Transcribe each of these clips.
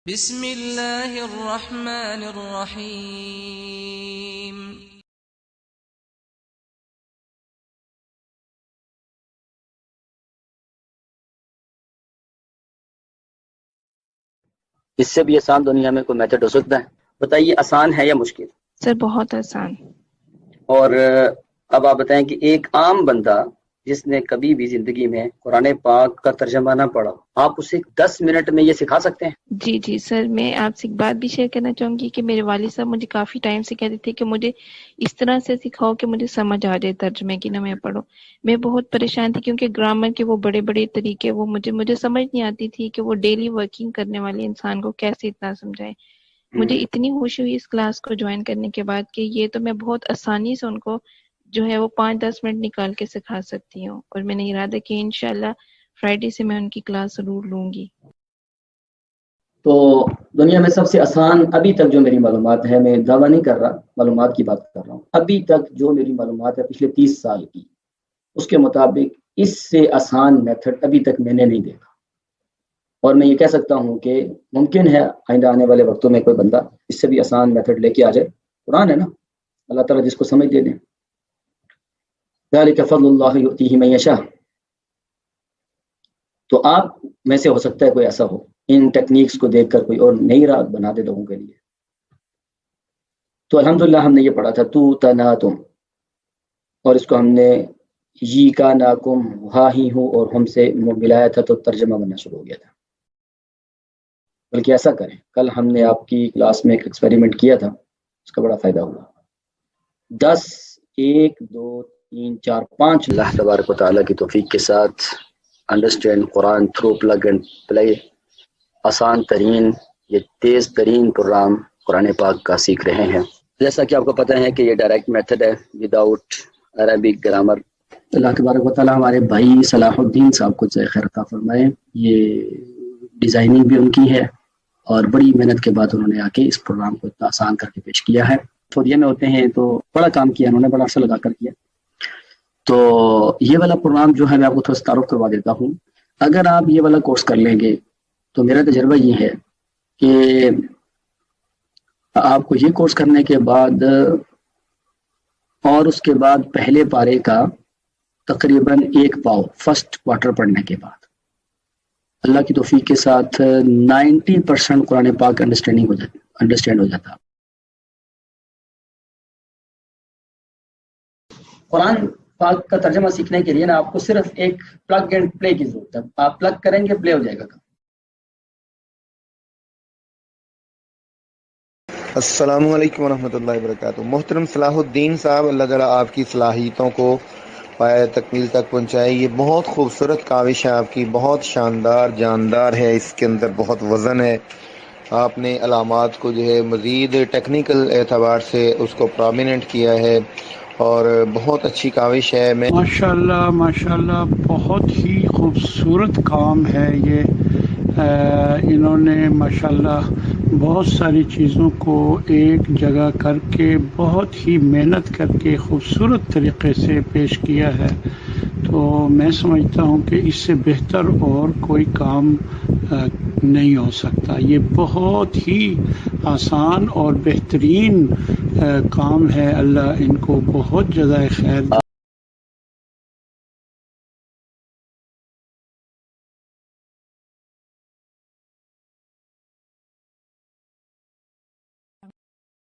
بسم اللہ الرحمن الرحیم۔ اس سے بھی آسان دنیا میں کوئی میتھڈ ہو سکتا ہے؟ بتائیے، آسان ہے یا مشکل؟ سر بہت آسان۔ اور اب آپ بتائیں کہ ایک عام بندہ جس نے کبھی بھی زندگی میں قرآن پاک کا ترجمہ نہ پڑھا، آپ اسے 10 منٹ میں یہ سکھا سکتے ہیں؟ جی سر، میں آپ سے ایک بات بھی شیئر کرنا چاہوں گی کہ میرے والد صاحب مجھے کافی ٹائم سے کہتے تھے کہ مجھے اس طرح سے سکھاؤ کہ مجھے سمجھ آ جائے ترجمے کی، نہ میں پڑھوں۔ میں بہت پریشان تھی کیونکہ گرامر کے وہ بڑے بڑے طریقے وہ مجھے سمجھ نہیں آتی تھی کہ وہ ڈیلی ورکنگ کرنے والے انسان کو کیسے اتنا سمجھائے۔ مجھے اتنی خوشی ہوئی اس کلاس کو جوائن کرنے کے بعد کہ یہ تو میں بہت آسانی سے ان کو جو ہے وہ 5-10 منٹ نکال کے سکھا سکتی ہوں، اور میں نے ارادہ کہ انشاءاللہ فرائیڈے سے میں ان کی کلاس ضرور لوں گی۔ تو دنیا میں سب سے آسان ابھی تک جو میری معلومات ہے، میں دعویٰ نہیں کر رہا، معلومات کی بات کر رہا ہوں، ابھی تک جو میری معلومات ہے پچھلے 30 سال کی، اس کے مطابق اس سے آسان میتھڈ ابھی تک میں نے نہیں دیکھا۔ اور میں یہ کہہ سکتا ہوں کہ ممکن ہے آئندہ آنے والے وقتوں میں کوئی بندہ اس سے بھی آسان میتھڈ لے کے آ جائے۔ قرآن ہے نا، اللہ تعالیٰ جس کو سمجھ دے دیں۔ ذالک فضل اللہ یؤتیہ من یشاء۔ تو آپ میں سے ہو سکتا ہے کوئی ایسا ہو ان ٹیکنیکس کو دیکھ کر کوئی اور نئی راہ بنا دے لوگوں کے لیے۔ تو الحمدللہ ہم نے یہ پڑھا تھا تو تنا تم، اور اس کو ہم نے یہ کا ناکم ہا ہی ہوں اور ہم سے ملایا تھا تو ترجمہ بننا شروع ہو گیا تھا۔ بلکہ ایسا کریں، کل ہم نے آپ کی کلاس میں ایک ایکسپیریمنٹ کیا تھا، اس کا بڑا فائدہ ہوا۔ 10 1 2 3 4 5 اللہ تبارک و تعالیٰ کی توفیق کے ساتھ understand Quran through plug and play آسان ترین یہ تیز ترین پروگرام قرآن پاک کا سیکھ رہے ہیں۔ جیسا کہ آپ کو پتہ ہے کہ یہ ڈائریکٹ میتھڈ ہے وداؤٹ عربک گرامر۔ اللہ تبارک و تعالیٰ ہمارے بھائی صلاح الدین صاحب کو جزائے خیر عطا فرمائے۔ یہ ڈیزائننگ بھی ان کی ہے اور بڑی محنت کے بعد انہوں نے آ کے اس پروگرام کو اتنا آسان کر کے پیش کیا ہے۔ سعودیہ میں ہوتے ہیں تو بڑا کام کیا انہوں نے، بڑا عرصہ لگا کر کیا۔ تو یہ والا پروگرام جو ہے میں آپ کو تھوڑا سا تعارف کروا دیتا ہوں۔ اگر آپ یہ والا کورس کر لیں گے تو میرا تجربہ یہ ہے کہ آپ کو یہ کورس کرنے کے بعد اور اس کے بعد پہلے پارے کا تقریباً 1 پاؤ فرسٹ کوارٹر پڑھنے کے بعد اللہ کی توفیق کے ساتھ 90% قرآن پاک انڈرسٹینڈ ہو جاتا۔ قرآن پاک کا ترجمہ سیکھنے کے لیے نا آپ کو صرف ایک پلگ اینڈ پلے کی ضرورت ہے۔ آپ پلگ کریں گے، پلے ہو جائے گا۔ السلام علیکم ورحمۃ اللہ وبرکاتہ۔ محترم صلاح الدین صاحب، اللہ تعالیٰ آپ کی صلاحیتوں کو پایہ تکمیل تک پہنچائے۔ یہ بہت خوبصورت کاوش ہے آپ کی، بہت شاندار جاندار ہے، اس کے اندر بہت وزن ہے۔ آپ نے علامات کو جو ہے مزید ٹیکنیکل اعتبار سے اس کو پرومیننٹ کیا ہے اور بہت اچھی کاوش ہے۔ میں ماشاءاللہ بہت ہی خوبصورت کام ہے یہ۔ انہوں نے ماشاءاللہ بہت ساری چیزوں کو ایک جگہ کر کے بہت ہی محنت کر کے خوبصورت طریقے سے پیش کیا ہے۔ تو میں سمجھتا ہوں کہ اس سے بہتر اور کوئی کام نہیں ہو سکتا۔ یہ بہت ہی آسان اور بہترین کام ہے۔ اللہ ان کو بہت جزائے خیر دے۔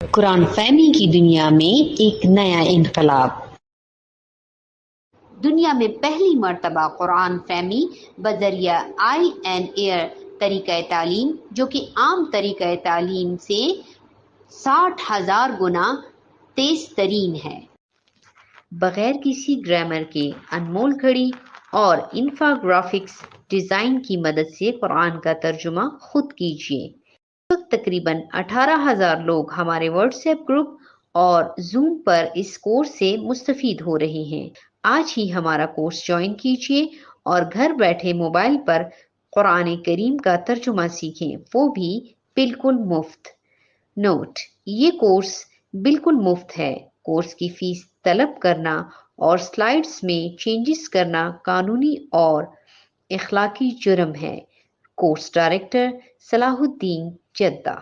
قرآن فہمی کی دنیا میں ایک نیا انقلاب۔ دنیا میں پہلی مرتبہ قرآن فہمی بذریعہ INAir طریقہ تعلیم، جو کہ عام طریقہ تعلیم سے 60,000 گنا تیز ترین ہے۔ بغیر کسی گرامر کے انمول گھڑی اور انفاگرافکس ڈیزائن کی مدد سے قرآن کا ترجمہ خود کیجیے۔ تقریباً 18,000 لوگ ہمارے واٹس ایپ گروپ اور زوم پر اس کورس سے مستفید ہو رہے ہیں۔ آج ہی ہمارا کورس جوائن کیجیے اور گھر بیٹھے موبائل پر قرآن کریم کا ترجمہ سیکھیں، وہ بھی بالکل مفت۔ نوٹ: یہ کورس بالکل مفت ہے۔ کورس کی فیس طلب کرنا اور سلائیڈز میں چینجز کرنا قانونی اور اخلاقی جرم ہے۔ کورس ڈائریکٹر صلاح الدین جدہ۔